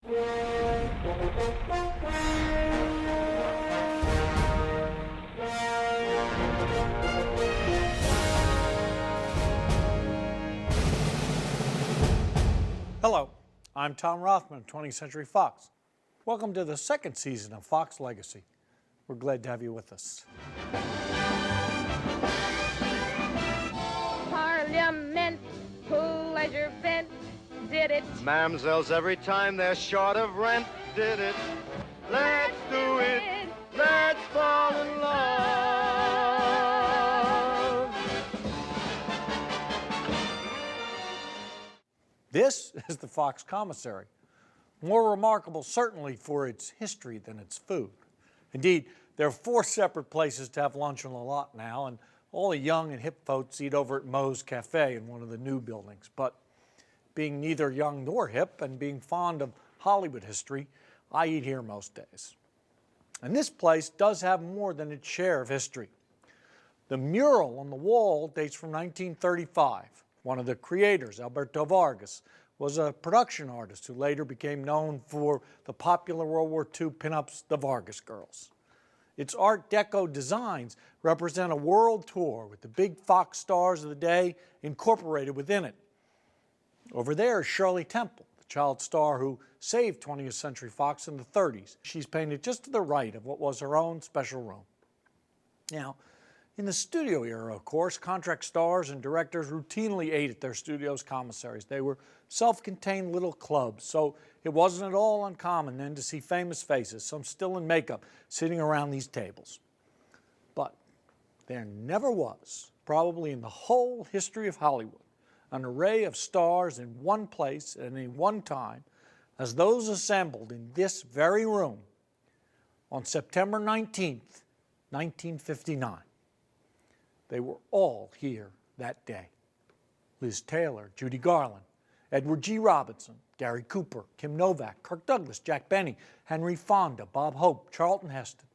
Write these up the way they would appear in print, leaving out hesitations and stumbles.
Hello, I'm Tom Rothman of 20th Century Fox. Welcome to the second season of Fox Legacy. We're glad to have you with us. Parliament, pleasure vent, did it. Mamsells every time they're short of rent, did it. Let's do it. Let's fall in love. This is the Fox Commissary, more remarkable certainly for its history than its food. Indeed, there are 4 separate places to have lunch on the lot now, and all the young and hip folks eat over at Moe's Cafe in one of the new buildings. But being neither young nor hip and being fond of Hollywood history, I eat here most days. And this place does have more than its share of history. The mural on the wall dates from 1935. One of the creators, Alberto Vargas, was a production artist who later became known for the popular World War II pinups, the Vargas Girls. Its Art Deco designs represent a world tour with the big Fox stars of the day incorporated within it. Over there is Shirley Temple, the child star who saved 20th Century Fox in the 30s. She's painted just to the right of what was her own special room. Now, in the studio era, of course, contract stars and directors routinely ate at their studios' commissaries. They were self-contained little clubs, so it wasn't at all uncommon then to see famous faces, some still in makeup, sitting around these tables. But there never was, probably in the whole history of Hollywood, an array of stars in one place at any one time as those assembled in this very room on September 19th, 1959. They were all here that day. Liz Taylor, Judy Garland, Edward G. Robinson, Gary Cooper, Kim Novak, Kirk Douglas, Jack Benny, Henry Fonda, Bob Hope, Charlton Heston,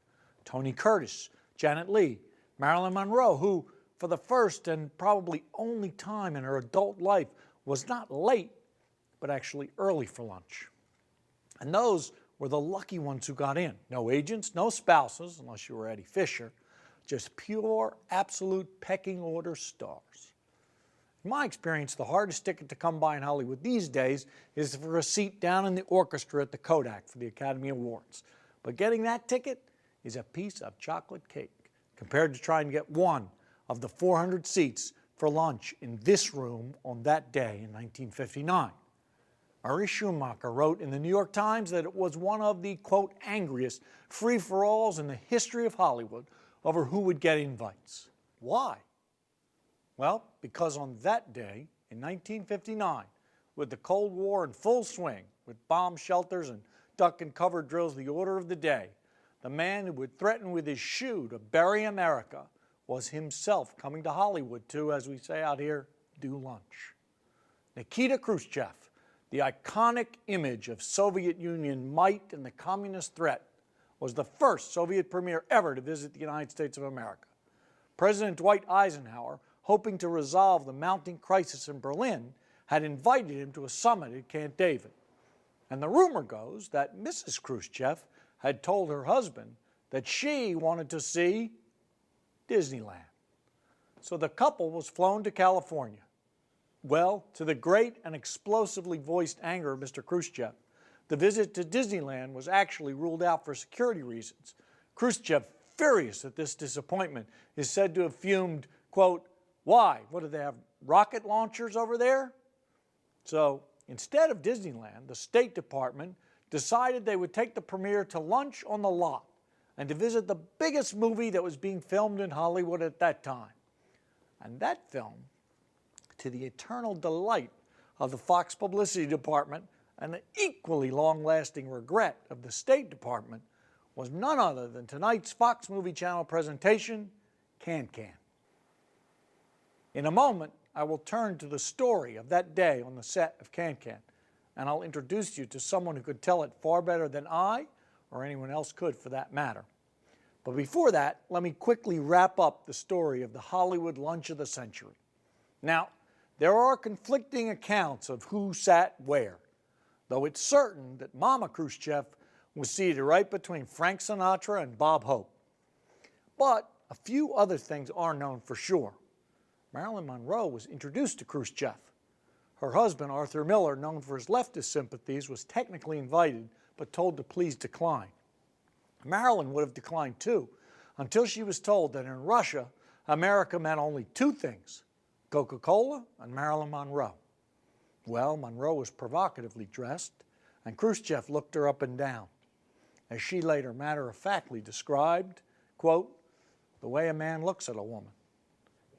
Tony Curtis, Janet Leigh, Marilyn Monroe, who, for the first and probably only time in her adult life, was not late, but actually early for lunch. And those were the lucky ones who got in. No agents, no spouses, unless you were Eddie Fisher, just pure, absolute pecking order stars. In my experience, the hardest ticket to come by in Hollywood these days is for a seat down in the orchestra at the Kodak for the Academy Awards. But getting that ticket is a piece of chocolate cake compared to trying to get one of the 400 seats for lunch in this room on that day in 1959. Murray Schumacher wrote in the New York Times that it was one of the, quote, angriest free-for-alls in the history of Hollywood over who would get invites. Why? Well, because on that day in 1959, with the Cold War in full swing, with bomb shelters and duck and cover drills the order of the day, the man who would threaten with his shoe to bury America was himself coming to Hollywood to, as we say out here, do lunch. Nikita Khrushchev, the iconic image of Soviet Union might and the communist threat, was the first Soviet premier ever to visit the United States of America. President Dwight Eisenhower, hoping to resolve the mounting crisis in Berlin, had invited him to a summit at Camp David. And the rumor goes that Mrs. Khrushchev had told her husband that she wanted to see Disneyland. So the couple was flown to California. Well, to the great and explosively voiced anger of Mr. Khrushchev, the visit to Disneyland was actually ruled out for security reasons. Khrushchev, furious at this disappointment, is said to have fumed, quote, "Why? What, do they have rocket launchers over there?" So instead of Disneyland, the State Department decided they would take the premier to lunch on the lot and to visit the biggest movie that was being filmed in Hollywood at that time. And that film, to the eternal delight of the Fox publicity department and the equally long-lasting regret of the State Department, was none other than tonight's Fox Movie Channel presentation, Can-Can. In a moment, I will turn to the story of that day on the set of Can-Can, and I'll introduce you to someone who could tell it far better than I, or anyone else could for that matter. But before that, let me quickly wrap up the story of the Hollywood lunch of the century. Now, there are conflicting accounts of who sat where. though it's certain that Mama Khrushchev was seated right between Frank Sinatra and Bob Hope. But a few other things are known for sure. Marilyn Monroe was introduced to Khrushchev. Her husband, Arthur Miller, known for his leftist sympathies, was technically invited but told to please decline. Marilyn would have declined too, until she was told that in Russia, America meant only two things: Coca-Cola and Marilyn Monroe. Well, Monroe was provocatively dressed, and Khrushchev looked her up and down. As she later matter-of-factly described, quote, the way a man looks at a woman.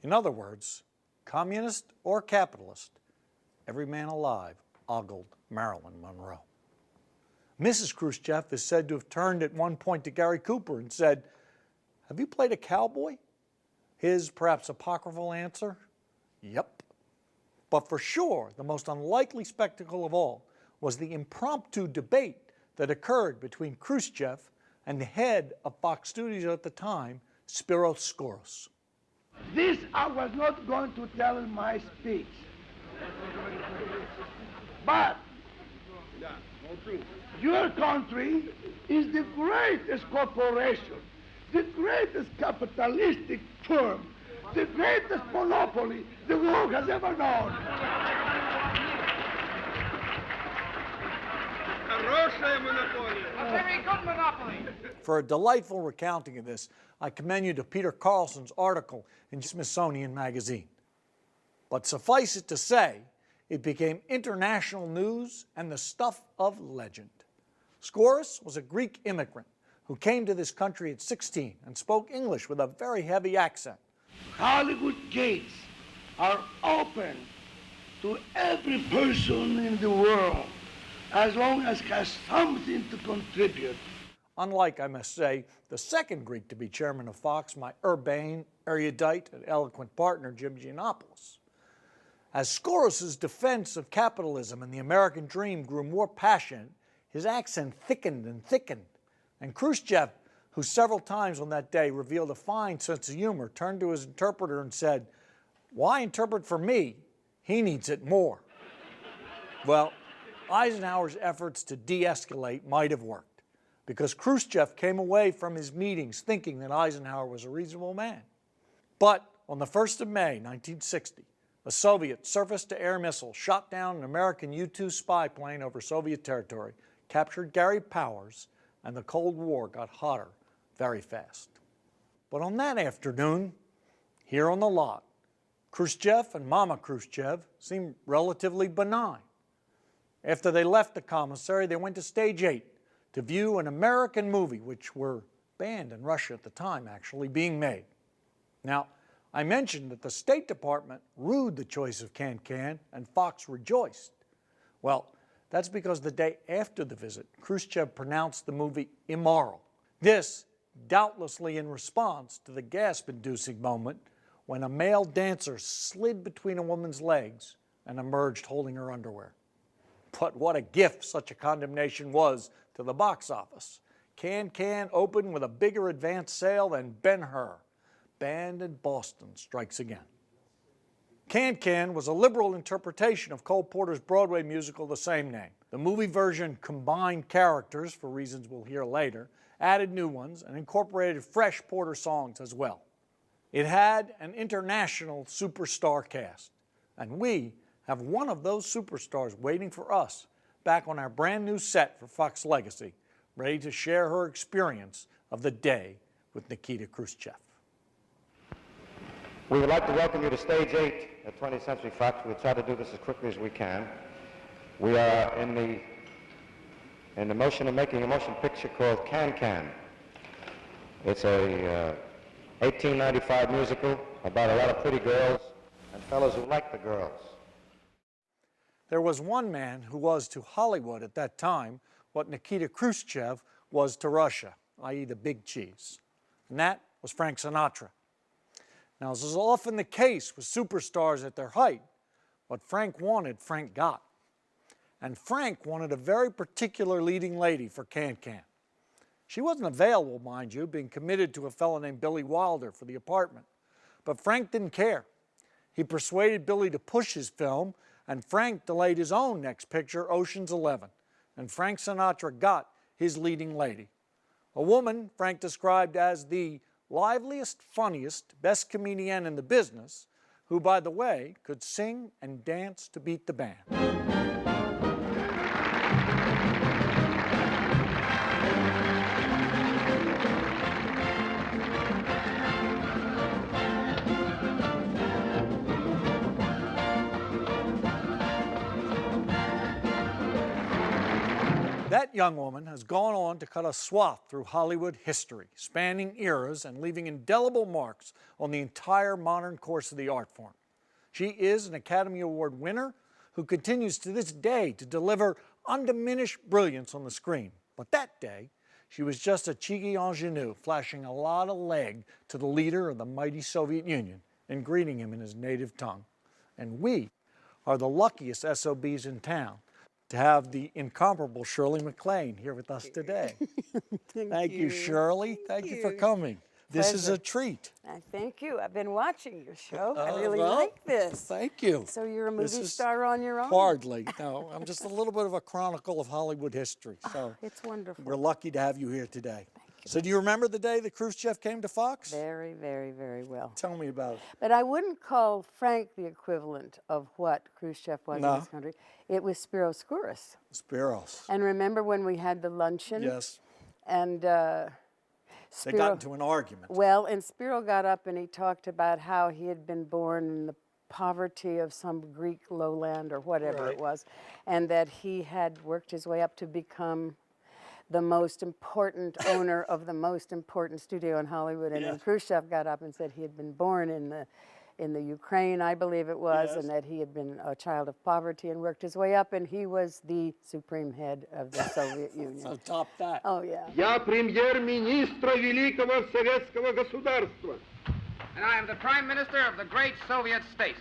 In other words, communist or capitalist, every man alive ogled Marilyn Monroe. Mrs. Khrushchev is said to have turned at one point to Gary Cooper and said, "Have you played a cowboy?" His perhaps apocryphal answer, "Yep." But for sure, the most unlikely spectacle of all was the impromptu debate that occurred between Khrushchev and the head of Fox Studios at the time, Spiros Skouras. This I was not going to tell in my speech. But your country is the greatest corporation, the greatest capitalistic firm, the greatest monopoly the world has ever known. A very good monopoly. For a delightful recounting of this, I commend you to Peter Carlson's article in Smithsonian Magazine. But suffice it to say, it became international news and the stuff of legend. Skouras was a Greek immigrant who came to this country at 16 and spoke English with a very heavy accent. Hollywood gates are open to every person in the world as long as has something to contribute. Unlike, I must say, the second Greek to be chairman of Fox, my urbane, erudite, and eloquent partner, Jim Giannopoulos. As Skouras' defense of capitalism and the American dream grew more passionate, his accent thickened and thickened. And Khrushchev, who several times on that day revealed a fine sense of humor, turned to his interpreter and said, "Why interpret for me? He needs it more." Well, Eisenhower's efforts to de-escalate might have worked, because Khrushchev came away from his meetings thinking that Eisenhower was a reasonable man. But on the 1st of May, 1960, a Soviet surface-to-air missile shot down an American U-2 spy plane over Soviet territory, captured Gary Powers, and the Cold War got hotter very fast. But on that afternoon, here on the lot, Khrushchev and Mama Khrushchev seemed relatively benign. After they left the commissary, they went to Stage 8 to view an American movie, which were banned in Russia at the time, actually, being made. Now, I mentioned that the State Department rued the choice of Can-Can, and Fox rejoiced. Well, that's because the day after the visit, Khrushchev pronounced the movie immoral. This, doubtlessly in response to the gasp-inducing moment when a male dancer slid between a woman's legs and emerged holding her underwear. But what a gift such a condemnation was to the box office. Can-Can opened with a bigger advance sale than Ben-Hur. Banned in Boston strikes again. Can-Can was a liberal interpretation of Cole Porter's Broadway musical the same name. The movie version combined characters, for reasons we'll hear later, added new ones, and incorporated fresh Porter songs as well. It had an international superstar cast, and we have one of those superstars waiting for us back on our brand new set for Fox Legacy, ready to share her experience of the day with Nikita Khrushchev. We would like to welcome you to Stage 8 at 20th Century Fox. We'll try to do this as quickly as we can. We are in the motion of making a motion picture called Can-Can. It's a 1895 musical about a lot of pretty girls and fellows who like the girls. There was one man who was to Hollywood at that time what Nikita Khrushchev was to Russia, i.e. the big cheese, and that was Frank Sinatra. Now, as is often the case with superstars at their height, what Frank wanted, Frank got. And Frank wanted a very particular leading lady for Can-Can. She wasn't available, mind you, being committed to a fellow named Billy Wilder for the apartment. But Frank didn't care. He persuaded Billy to push his film, and Frank delayed his own next picture, Ocean's 11, and Frank Sinatra got his leading lady, a woman Frank described as the liveliest, funniest, best comedian in the business, who, by the way, could sing and dance to beat the band. That young woman has gone on to cut a swath through Hollywood history, spanning eras and leaving indelible marks on the entire modern course of the art form. She is an Academy Award winner who continues to this day to deliver undiminished brilliance on the screen. But that day, she was just a cheeky ingenue, flashing a lot of leg to the leader of the mighty Soviet Union and greeting him in his native tongue. And we are the luckiest SOBs in town to have the incomparable Shirley MacLaine here with us today. Thank you, Shirley. Thank you for coming. This is a treat. Thank you. I've been watching your show. I really well, like this. Thank you. So you're a movie This is star on your own? Hardly. No, I'm just a little bit of a chronicle of Hollywood history. So It's wonderful. we're lucky to have you here today. So do you remember the day that Khrushchev came to Fox? Very, very, very well. Tell me about it. But I wouldn't call Frank the equivalent of what Khrushchev was No. in this country. It was Spiro Skouras. Spiros. And remember when we had the luncheon? Yes. And They Spiro, got into an argument. well, and Spiro got up and he talked about how he had been born in the poverty of some Greek lowland or whatever Right. it was, and that he had worked his way up to become the most important owner of the most important studio in Hollywood. And then Yeah. Khrushchev got up and said he had been born in the Ukraine, I believe it was, Yes. and that he had been a child of poverty and worked his way up, and he was the supreme head of the Soviet So Union. top that. Oh, yeah. Я премьер-министра Великого Советского Государства. And I am the Prime Minister of the great Soviet state.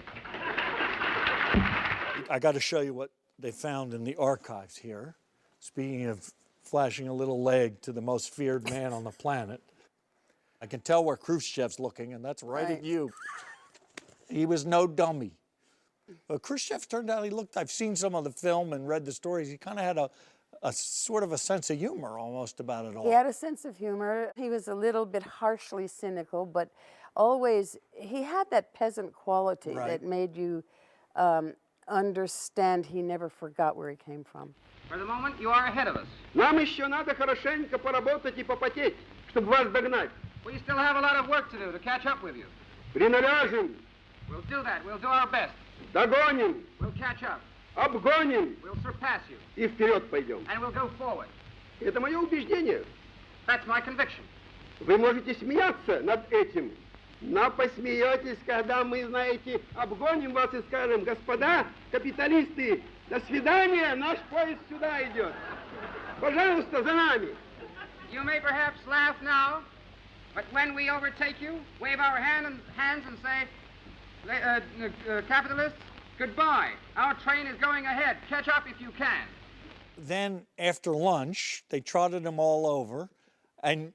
I got to show you what they found in the archives here. Speaking of flashing a little leg to the most feared man on the planet, I can tell where Khrushchev's looking, and that's right at Right. you. He was no dummy. Khrushchev turned out I've seen some of the film and read the stories. He kind of had a sort of a sense of humor almost about it all. He had a sense of humor. He was a little bit harshly cynical, but always, he had that peasant quality Right. that made you understand he never forgot where he came from. For the moment, you are ahead of us. Нам еще надо хорошенько поработать и попотеть, чтобы вас догнать. We still have a lot of work to do to catch up with you. Приналяжем, We'll do that. We'll do our best. догоним, We'll catch up. обгоним We'll surpass you. и вперед пойдем. And we'll go forward. Это мое убеждение. That's my conviction. Вы можете смеяться над этим, но посмеетесь, когда мы, знаете, обгоним вас и скажем: господа капиталисты, до свидания, наш поезд сюда идет. Пожалуйста, за нами. You may perhaps laugh now, but when we overtake you, wave our hands and say, capitalists, goodbye. Our train is going ahead. Catch up if you can. Then after lunch, they trotted him all over, and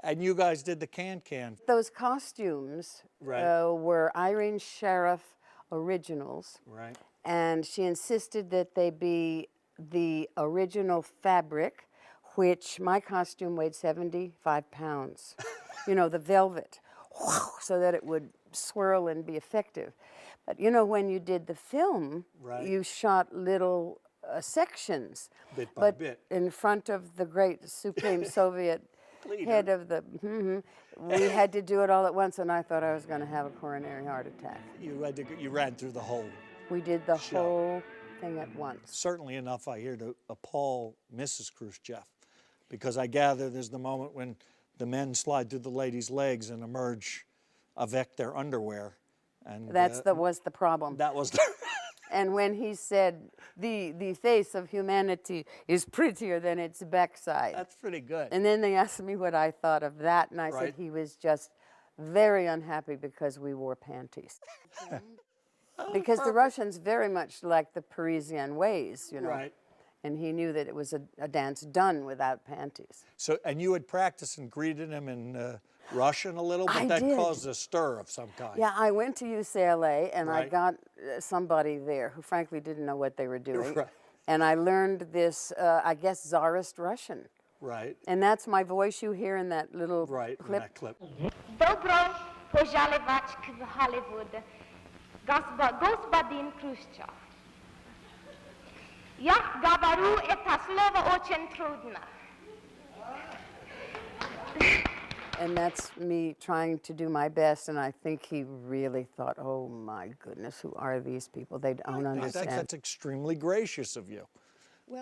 and you guys did the can-can. Those costumes Right. were Irene Sheriff originals, Right. and she insisted that they be the original fabric, which my costume weighed 75 pounds. You know, the velvet, so that it would swirl and be effective. But you know, when you did the film, Right. you shot little sections, Bit by but bit. in front of the great Supreme Soviet head of the, we had to do it all at once, and I thought I was going to have a coronary heart attack. You ran through the whole. We did the Show. whole thing at once. Certainly enough, I hear, to appall Mrs. Khrushchev, because I gather there's the moment when the men slide through the ladies' legs and emerge avec their underwear, and Was the problem. that was. And when he said, the face of humanity is prettier than its backside. That's pretty good. And then they asked me what I thought of that, and I Right. said he was just very unhappy because we wore panties. Because the Russians very much like the Parisian ways, you know. Right. and he knew that it was a dance done without panties. So, and you had practiced and greeted him in Russian a little, but I that did. caused a stir of some kind. Yeah, I went to UCLA, and I Right. got somebody there who frankly didn't know what they were doing. Right. And I learned this, I guess, Tsarist Russian. Right, And that's my voice you hear in that little right, in clip. that clip. Добро пожаловать в Hollywood. Господин Khrushchev. Я говорю это слово очень трудно. And that's me trying to do my best, and I think he really thought, oh my goodness, who are these people? They don't I think understand. that's extremely gracious of you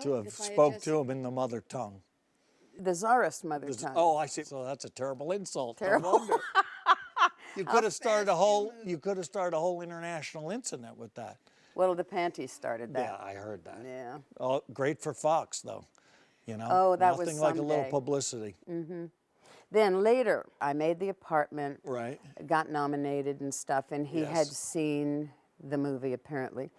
to have if I had spoke just- to him in the mother tongue. The Tsarist mother tongue. Oh, I see. So that's a terrible insult. No Terrible. wonder. You could have started a whole. You could have started a whole international incident with that. Well, the panties started that. Yeah, I heard that. Yeah. Oh, great for Fox, though. You know, Oh, that was nothing like a little someday. publicity. Then later, I made The Apartment, Right. got nominated and stuff, and he had Yes. seen the movie apparently.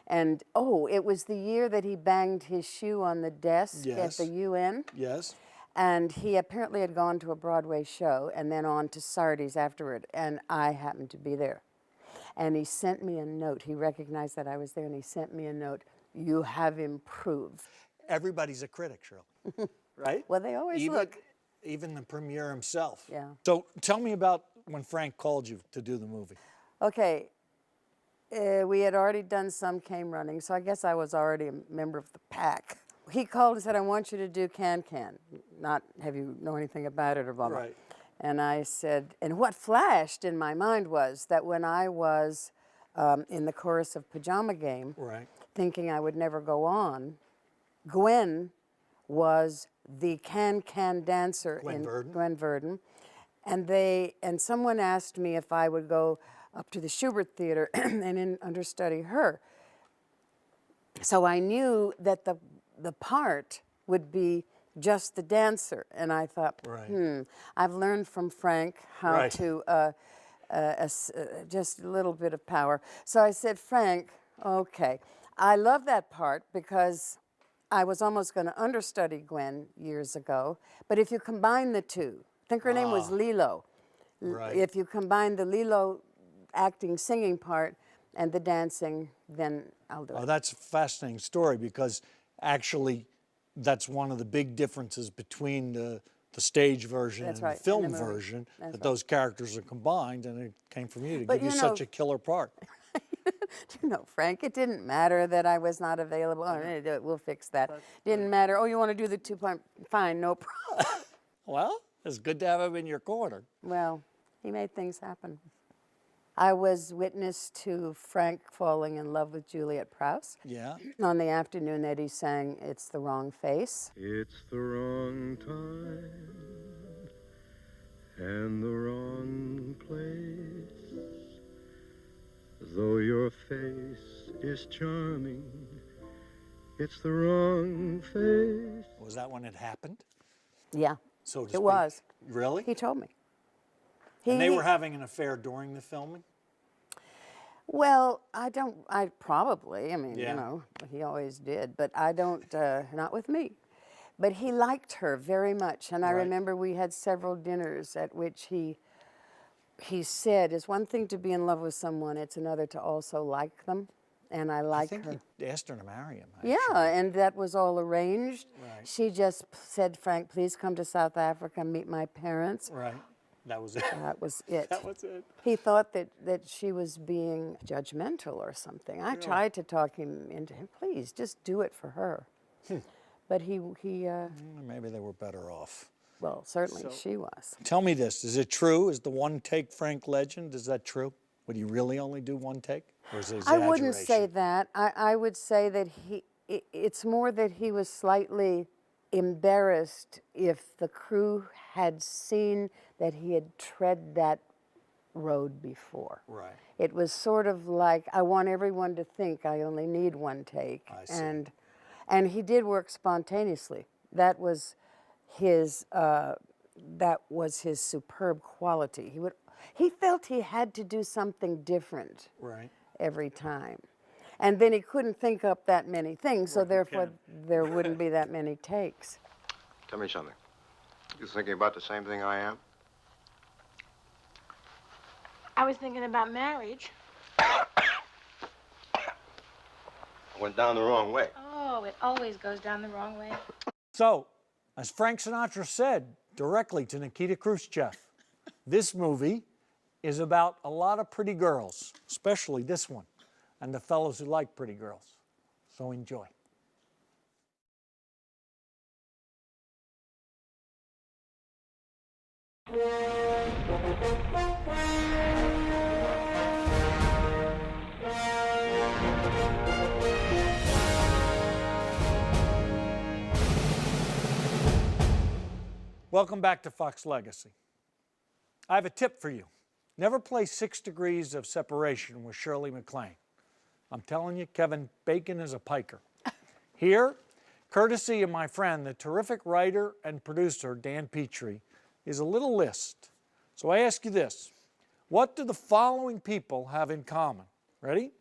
And oh, it was the year that he banged his shoe on the desk Yes. at the UN. Yes. And he apparently had gone to a Broadway show and then on to Sardi's afterward, and I happened to be there. And he sent me a note. He recognized that I was there, and he sent me a note. You have improved. Everybody's a critic, Shirley. Right? Well, they always even, look. Even the premier himself. Yeah. So tell me about when Frank called you to do the movie. Okay, we had already done Some Came Running, so I guess I was already a member of the pack. He called and said, I want you to do Can Can, not have you know anything about it or blah, blah. Right. And I said, and what flashed in my mind was that when I was in the chorus of Pajama Game, Right. thinking I would never go on, Gwen was the can dancer Gwen in Verdon? Gwen Verdon, and someone asked me if I would go up to the Schubert Theater and understudy her. So I knew that the part would be just the dancer, and I thought, Right. I've learned from Frank how Right. to just a little bit of power. So I said, Frank, okay, I love that part because I was almost going to understudy Gwen years ago, but if you combine the two, I think her name was Lilo. Right. If you combine the Lilo acting, singing part and the dancing, then I'll do Oh, it. that's a fascinating story because actually that's one of the big differences between the stage version That's and right, the film and the movie. version, That's that right. those characters are combined and it came from you to But give you you such know- a killer part. You know, Frank, it didn't matter that I was not available. Oh, we'll fix that. Didn't matter. Oh, you want to do the 2-point? Fine, no problem. Well, it's good to have him in your corner. Well, he made things happen. I was witness to Frank falling in love with Juliet Prowse Yeah. on the afternoon that he sang It's the Wrong Face. It's the wrong time and the wrong place. Though your face is charming, it's the wrong face. Was that when it happened? Yeah, So to it speak? was. Really? He told me. And they were having an affair during the filming? Well, I probably, I mean, Yeah. you know, he always did, but I don't, not with me. But he liked her very much, and I Right. remember we had several dinners at which he said, it's one thing to be in love with someone, it's another to also like them, and I I like think her. he asked her to marry him. Yeah, and that was all arranged. Right. She just said, Frank, please come to South Africa, meet my parents. Right. That was it. That was it. That was it. He thought that she was being judgmental or something. I tried to talk him into him. Please, just do it for her. But he Maybe they were better off. well, certainly she was. Tell me this, is it true? Is the one-take Frank legend, is that true? Would he really only do one take? Or is it I wouldn't say exaggeration? that. I would say that it's more that he was slightly embarrassed if the crew had seen that he had tread that road before. Right. It was sort of like, I want everyone to think I only need one take. I see. And he did work spontaneously. That was his superb quality. He felt he had to do something different Right. every time. And then he couldn't think up that many things, so Right, you therefore can't. there wouldn't be that many takes. Tell me something. You thinking about the same thing I am? I was thinking about marriage. I went down the wrong way. Oh, it always goes down the wrong way. So, as Frank Sinatra said directly to Nikita Khrushchev, this movie is about a lot of pretty girls, especially this one, and the fellows who like pretty girls. So enjoy. Welcome back to Fox Legacy. I have a tip for you. Never play 6 Degrees of Separation with Shirley MacLaine. I'm telling you, Kevin Bacon is a piker. Here, courtesy of my friend, the terrific writer and producer, Dan Petrie, is a little list. So I ask you this. What do the following people have in common? Ready?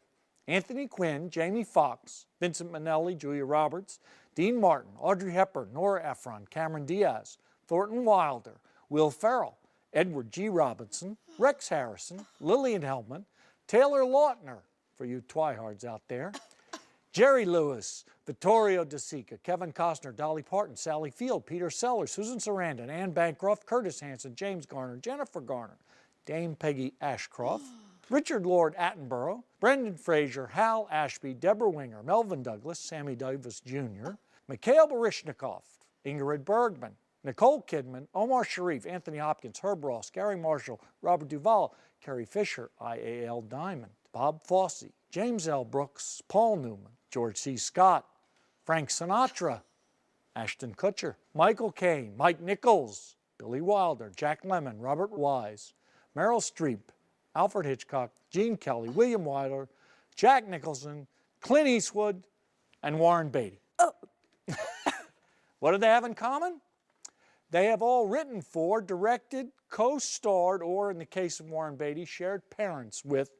Anthony Quinn, Jamie Foxx, Vincent Minnelli, Julia Roberts, Dean Martin, Audrey Hepburn, Nora Ephron, Cameron Diaz, Thornton Wilder, Will Ferrell, Edward G. Robinson, Rex Harrison, Lillian Hellman, Taylor Lautner, for you twihards out there, Jerry Lewis, Vittorio De Sica, Kevin Costner, Dolly Parton, Sally Field, Peter Sellers, Susan Sarandon, Anne Bancroft, Curtis Hanson, James Garner, Jennifer Garner, Dame Peggy Ashcroft, Richard Lord Attenborough, Brendan Fraser, Hal Ashby, Deborah Winger, Melvin Douglas, Sammy Davis Jr., Mikhail Baryshnikov, Ingrid Bergman, Nicole Kidman, Omar Sharif, Anthony Hopkins, Herb Ross, Gary Marshall, Robert Duvall, Carrie Fisher, I.A.L. Diamond, Bob Fosse, James L. Brooks, Paul Newman, George C. Scott, Frank Sinatra, Ashton Kutcher, Michael Caine, Mike Nichols, Billy Wilder, Jack Lemmon, Robert Wise, Meryl Streep, Alfred Hitchcock, Gene Kelly, William Wyler, Jack Nicholson, Clint Eastwood, and Warren Beatty. Oh. What do they have in common? They have all written for, directed, co-starred, or in the case of Warren Beatty, shared parents with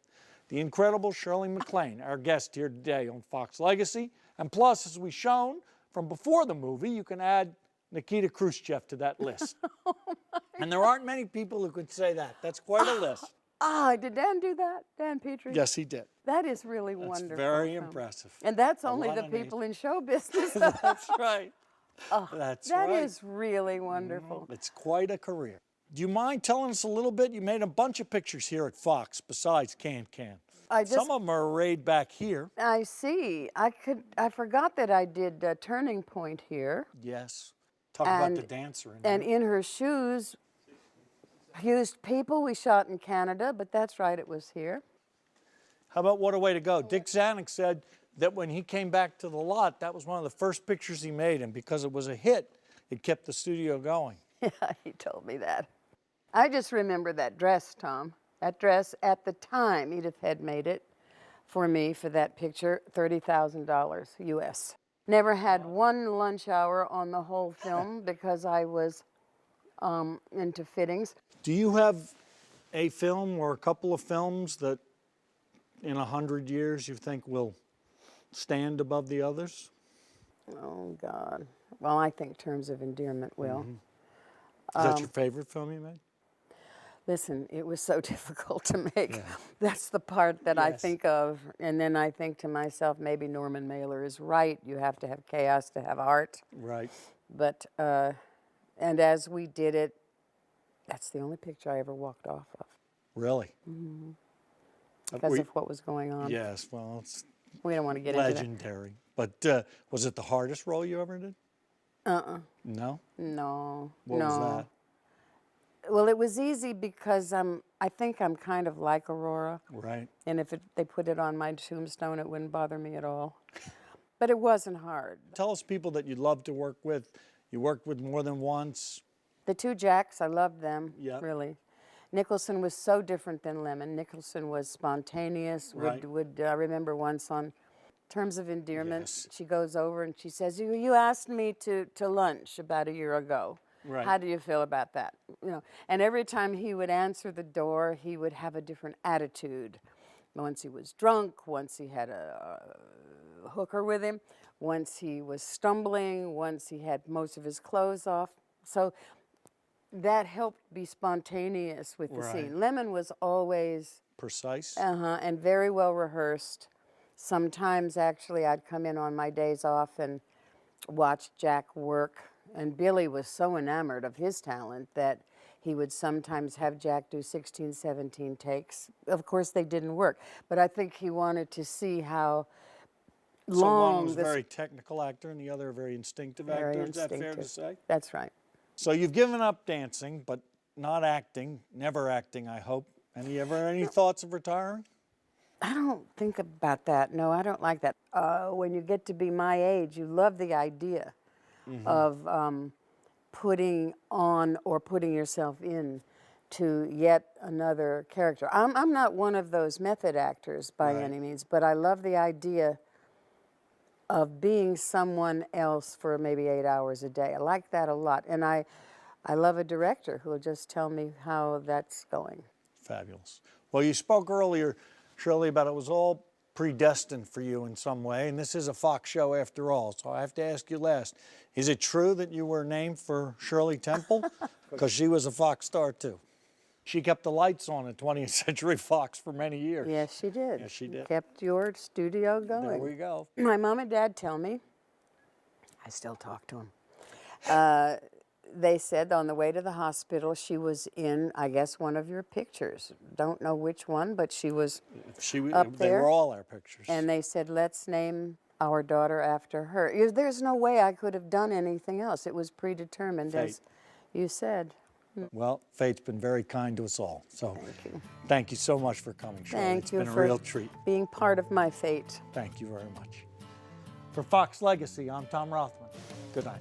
the incredible Shirley MacLaine, our guest here today on Fox Legacy. And plus, as we've shown from before the movie, you can add Nikita Khrushchev to that list. And there aren't many people who could say that. That's quite a list. Did Dan do that? Dan Petrie? Yes, he did. That is really That's wonderful. very impressive. And that's A only lot the of names. people in show business. That's right. That's That right. is really wonderful. It's quite a career. Do you mind telling us a little bit? You made a bunch of pictures here at Fox besides Can Can. Some of them are arrayed back here. I see. I forgot that I did Turning Point here. Yes. Talk about the dancer. And In Her Shoes, used people we shot in Canada, but that's right, it was here. How about What a Way to Go? Dick Zanuck said that when he came back to the lot, that was one of the first pictures he made, and because it was a hit, it kept the studio going. Yeah, he told me that. I just remember that dress, Tom. That dress, at the time, Edith had made it for me for that picture, $30,000 US. Never had one lunch hour on the whole film because I was into fittings. Do you have a film or a couple of films that in 100 years you think will stand above the others? Oh, God. Well, I think Terms of Endearment will. Is that your favorite film you made? Listen, it was so difficult to make. That's the part that I think of. And then I think to myself, maybe Norman Mailer is right. You have to have chaos to have art. Right. But, and as we did it, that's the only picture I ever walked off of. Really? Because of what was going on. Yes, well, it's We don't want to get into legendary. But was it the hardest role you ever did? that. No? No. What no. was that? Well, it was easy because I think I'm kind of like Aurora. Right. And if they put it on my tombstone, it wouldn't bother me at all. But it wasn't hard. Tell us people that you'd love to work with. You worked with more than once. The two Jacks, I loved them, Yep. really. Nicholson was so different than Lemon. Nicholson was spontaneous. Right. I remember once on Terms of Endearment, Yes. she goes over and she says, you asked me to lunch about a year ago. Right. How do you feel about that? You know, and every time he would answer the door, he would have a different attitude. Once he was drunk, once he had a hooker with him, once he was stumbling, once he had most of his clothes off. So that helped be spontaneous with the Right. scene. Lemon was always Precise. and very well rehearsed. Sometimes, actually, I'd come in on my days off and watch Jack work. And Billy was so enamored of his talent that he would sometimes have Jack do 16, 17 takes. Of course, they didn't work, but I think he wanted to see how So long one was a this. very technical actor and the other a very instinctive Very actor. Is that fair to instinctive. say? That's right. So you've given up dancing, but not acting, never acting, I hope. Any thoughts of retiring? I don't think about that. No, I don't like that. When you get to be my age, you love the idea of putting on or putting yourself in to yet another character. I'm not one of those method actors by Right. any means, but I love the idea of being someone else for maybe 8 hours a day. I like that a lot. And I love a director who will just tell me how that's going. Fabulous. Well, you spoke earlier, Shirley, about it was all predestined for you in some way, and this is a Fox show after all, so I have to ask you last. Is it true that you were named for Shirley Temple? Because she was a Fox star, too. She kept the lights on at 20th Century Fox for many years. Yes, she did. Yes, she did. Kept your studio going. There we go. My mom and dad tell me, I still talk to them. They said on the way to the hospital she was in, I guess, one of your pictures. Don't know which one, but she was up They there. were all our pictures. And they said, let's name our daughter after her. There's no way I could have done anything else. It was predetermined, as you said. Well, fate's been very kind to us all. So thank you so much for coming, Shirley. Thank It's you been a for real treat. being part of my fate. Thank you very much. For Fox Legacy, I'm Tom Rothman. Good night.